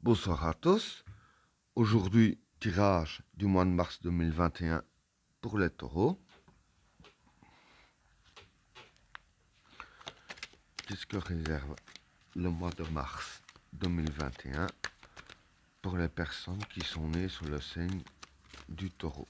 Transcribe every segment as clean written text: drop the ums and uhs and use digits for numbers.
Bonsoir à tous. Aujourd'hui, tirage du mois de mars 2021 pour les taureaux. Qu'est-ce que réserve le mois de mars 2021 pour les personnes qui sont nées sous le signe du taureau?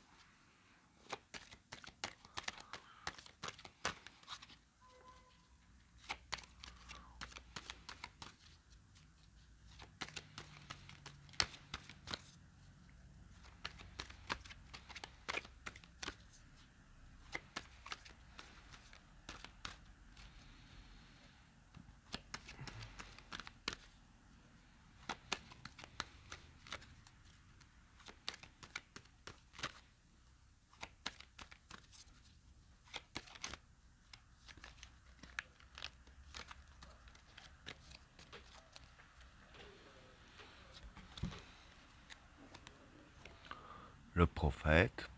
Le prophète,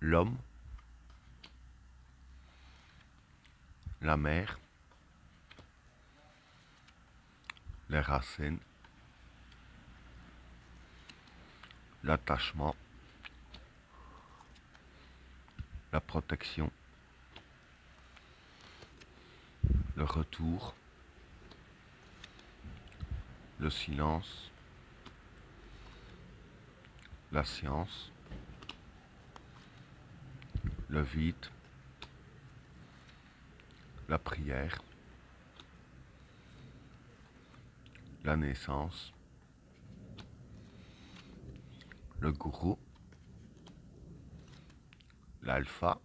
l'homme, la mer, les racines, l'attachement, la protection, le retour, le silence, la science, le vide, la prière, la naissance, le gourou, l'alpha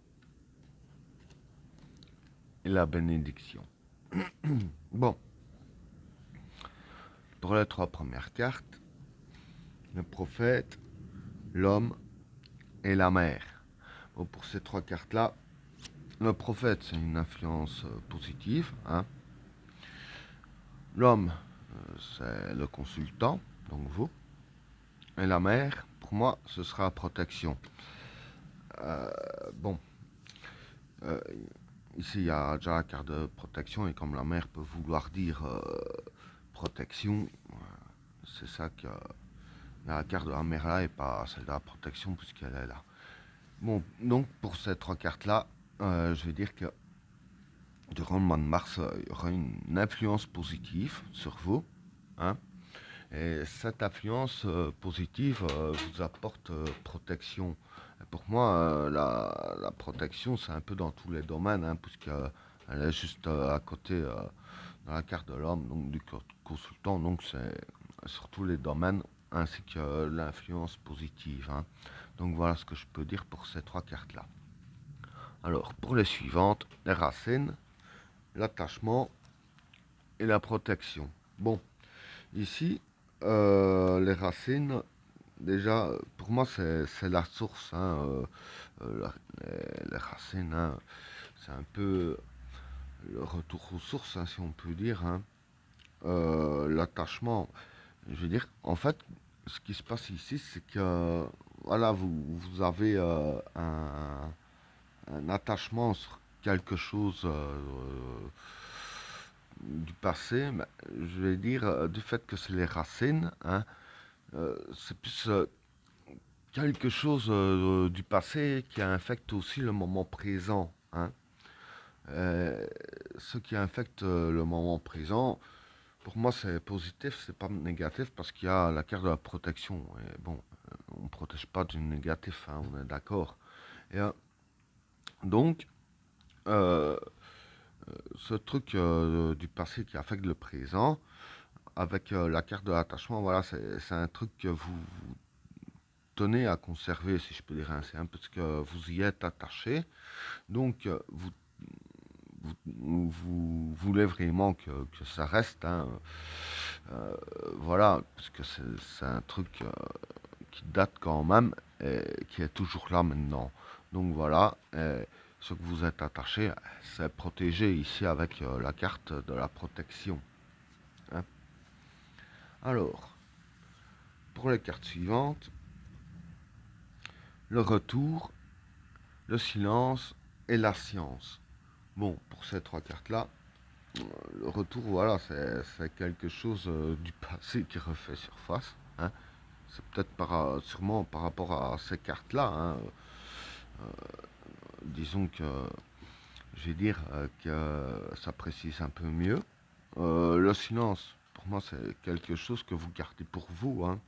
et la bénédiction. Bon, pour les trois premières cartes, le prophète, l'homme et la mer. Bon, pour ces trois cartes-là, le prophète, c'est une influence positive. Hein. L'homme, c'est le consultant, donc vous. Et la mer, pour moi, ce sera protection. Bon, euh, ici, il y a déjà la carte de protection, et comme la mer peut vouloir dire protection, c'est ça que la carte de la mer là et pas celle de la protection, puisqu'elle est là. Bon, donc pour ces trois cartes-là, je vais dire que durant le mois de mars, il y aura une influence positive sur vous. Hein, et cette influence positive vous apporte protection. Et pour moi, la protection, c'est un peu dans tous les domaines, hein, puisqu'elle est juste à côté dans la carte de l'homme, donc du consultant, donc c'est sur tous les domaines, ainsi que l'influence positive. Hein. Donc voilà ce que je peux dire pour ces trois cartes-là. Alors, pour les suivantes, les racines, l'attachement et la protection. Bon, ici, les racines, déjà, pour moi, c'est la source. Hein, les racines, hein, c'est un peu le retour aux sources, hein, si on peut dire. Hein. L'attachement, je veux dire, en fait, ce qui se passe ici, c'est que, voilà, vous avez un attachement sur quelque chose du passé, mais je vais dire, du fait que c'est les racines, hein, c'est plus quelque chose du passé qui infecte aussi le moment présent. Hein. Ce qui infecte le moment présent, pour moi c'est positif, c'est pas négatif parce qu'il y a la carte de la protection. Et bon, on ne protège pas du négatif, hein, on est d'accord. Et donc, euh, ce truc du passé qui affecte le présent, avec la carte de l'attachement, voilà, c'est un truc que vous tenez à conserver, si je peux dire ainsi, hein, parce que vous y êtes attaché. Donc, vous voulez vraiment que ça reste. Hein, voilà, parce que c'est un truc qui date quand même et qui est toujours là maintenant. Donc voilà, ce que vous êtes attaché, c'est protégé ici avec la carte de la protection. Hein. Alors, pour les cartes suivantes, le retour, le silence et la science. Bon, pour ces trois cartes-là, le retour, voilà, c'est quelque chose du passé qui refait surface, hein. C'est peut-être sûrement par rapport à ces cartes-là, hein. Disons que, je vais dire que ça précise un peu mieux. Le silence, pour moi, c'est quelque chose que vous gardez pour vous, hein.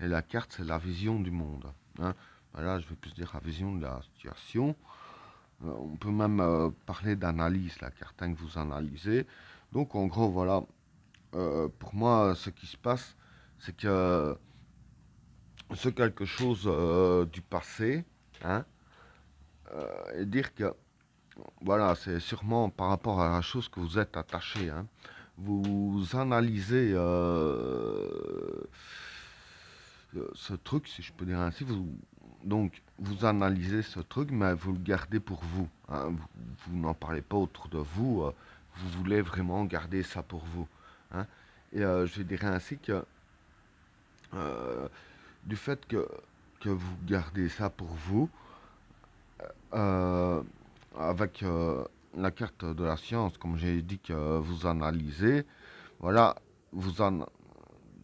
Et la carte, c'est la vision du monde, hein. Voilà, je vais plus dire la vision de la situation. On peut même parler d'analyse, la carte, hein, que vous analysez. Donc, en gros, voilà, pour moi, ce qui se passe, c'est que c'est quelque chose du passé, hein, et dire que, voilà, c'est sûrement par rapport à la chose que vous êtes attaché, hein. Vous analysez ce truc, si je peux dire ainsi, donc vous analysez ce truc, mais vous le gardez pour vous, hein. Vous n'en parlez pas autour de vous, vous voulez vraiment garder ça pour vous, hein. Et je dirais ainsi que euh, du fait que vous gardez ça pour vous, euh, avec la carte de la science, comme j'ai dit que vous analysez, voilà, vous, an-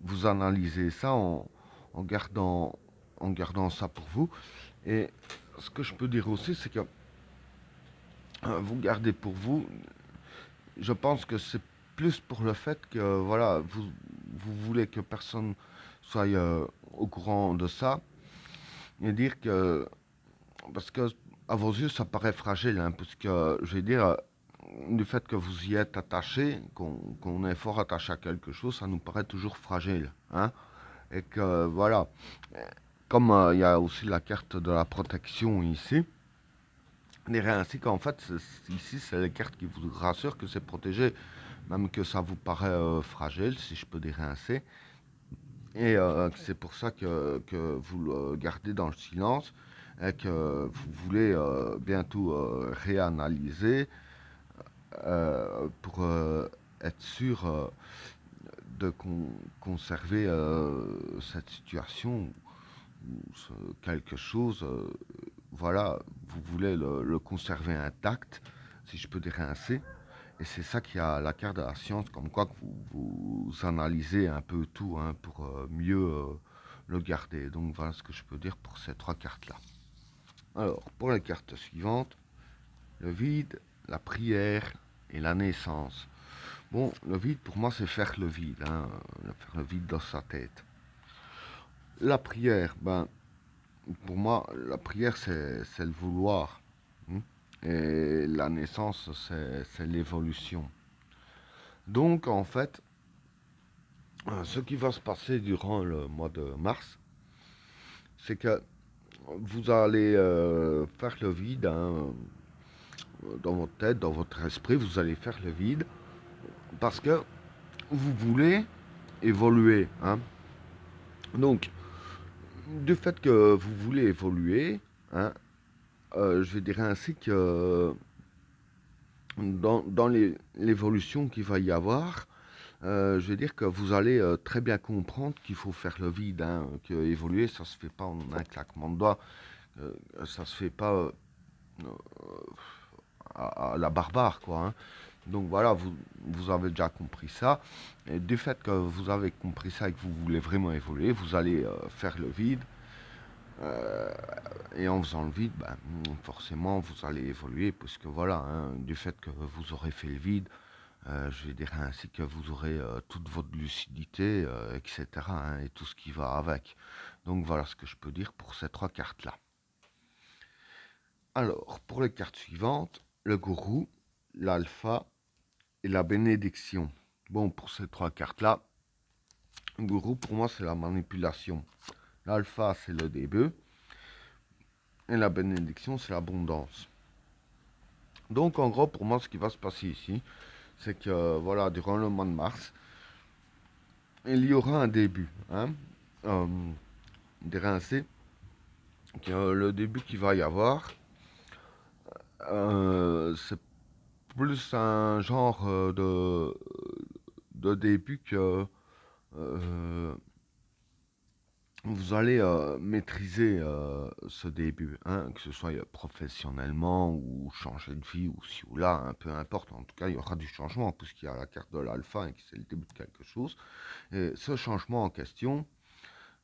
vous analysez ça en gardant ça pour vous. Et ce que je peux dire aussi, c'est que vous gardez pour vous, je pense que c'est plus pour le fait que, voilà, vous voulez que personne soit au courant de ça, et dire que parce que à vos yeux, ça paraît fragile, hein, parce que je vais dire, du fait que vous y êtes attaché, qu'on est fort attaché à quelque chose, ça nous paraît toujours fragile, hein, et que voilà, comme il y a aussi la carte de la protection ici, on dirait ainsi qu'en fait, ici, c'est les cartes qui vous rassurent que c'est protégé, même que ça vous paraît fragile, si je peux dire ainsi, et c'est pour ça que vous le gardez dans le silence et que vous voulez bientôt réanalyser pour être sûr de conserver cette situation ou quelque chose. Voilà, vous voulez le conserver intact, si je peux dire ainsi. Et c'est ça qui a la carte de la science, comme quoi que vous analysez un peu tout, hein, pour mieux le garder. Donc voilà ce que je peux dire pour ces trois cartes-là. Alors, pour la carte suivante, le vide, la prière et la naissance. Bon, le vide, pour moi, c'est faire le vide, hein, faire le vide dans sa tête. La prière, ben, pour moi, la prière, c'est le vouloir, hein. Et la naissance, c'est l'évolution. Donc, en fait, ce qui va se passer durant le mois de mars, c'est que vous allez faire le vide, hein, dans votre tête, dans votre esprit, vous allez faire le vide parce que vous voulez évoluer, hein. Donc, du fait que vous voulez évoluer, hein, je dirais ainsi que dans l'évolution qu'il va y avoir, je vais dire que vous allez très bien comprendre qu'il faut faire le vide, hein, que évoluer, ça se fait pas en un claquement de doigts, ça se fait pas à la barbare, quoi, hein. Donc voilà, vous avez déjà compris ça. Et du fait que vous avez compris ça et que vous voulez vraiment évoluer, vous allez faire le vide. Euh, et en faisant le vide, ben, forcément, vous allez évoluer, puisque voilà, hein, du fait que vous aurez fait le vide, je vais dire ainsi que vous aurez toute votre lucidité, etc., hein, et tout ce qui va avec. Donc voilà ce que je peux dire pour ces trois cartes-là. Alors, pour les cartes suivantes, le gourou, l'alpha et la bénédiction. Bon, pour ces trois cartes-là, le gourou, pour moi, c'est la manipulation. L'alpha, c'est le début. Et la bénédiction, c'est l'abondance. Donc, en gros, pour moi, ce qui va se passer ici, c'est que, voilà, durant le mois de mars, il y aura un début, hein. Euh, on dirait ainsi que le début qu'il va y avoir, c'est plus un genre de début que, euh, vous allez maîtriser ce début, hein, que ce soit professionnellement ou changer de vie ou ci ou là, hein, peu importe. En tout cas, il y aura du changement puisqu'il y a la carte de l'alpha et que c'est le début de quelque chose. Et ce changement en question,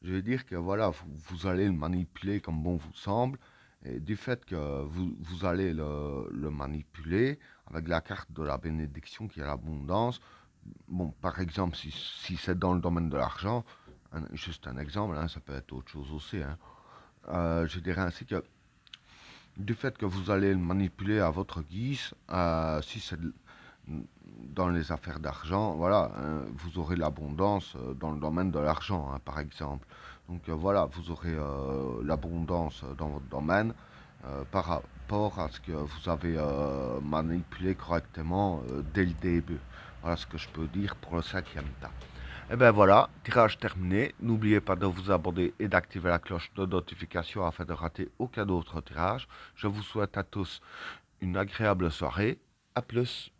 je vais dire que voilà, vous allez le manipuler comme bon vous semble. Et du fait que vous allez le manipuler avec la carte de la bénédiction qui est l'abondance, bon, par exemple, si c'est dans le domaine de l'argent, juste un exemple, hein, ça peut être autre chose aussi, hein, je dirais ainsi que du fait que vous allez le manipuler à votre guise, si c'est dans les affaires d'argent, voilà, hein, vous aurez l'abondance dans le domaine de l'argent, hein, par exemple. Donc voilà, vous aurez l'abondance dans votre domaine par rapport à ce que vous avez manipulé correctement dès le début. Voilà ce que je peux dire pour le cinquième tas. Et ben voilà, tirage terminé. N'oubliez pas de vous abonner et d'activer la cloche de notification afin de rater aucun autre tirage. Je vous souhaite à tous une agréable soirée. À plus.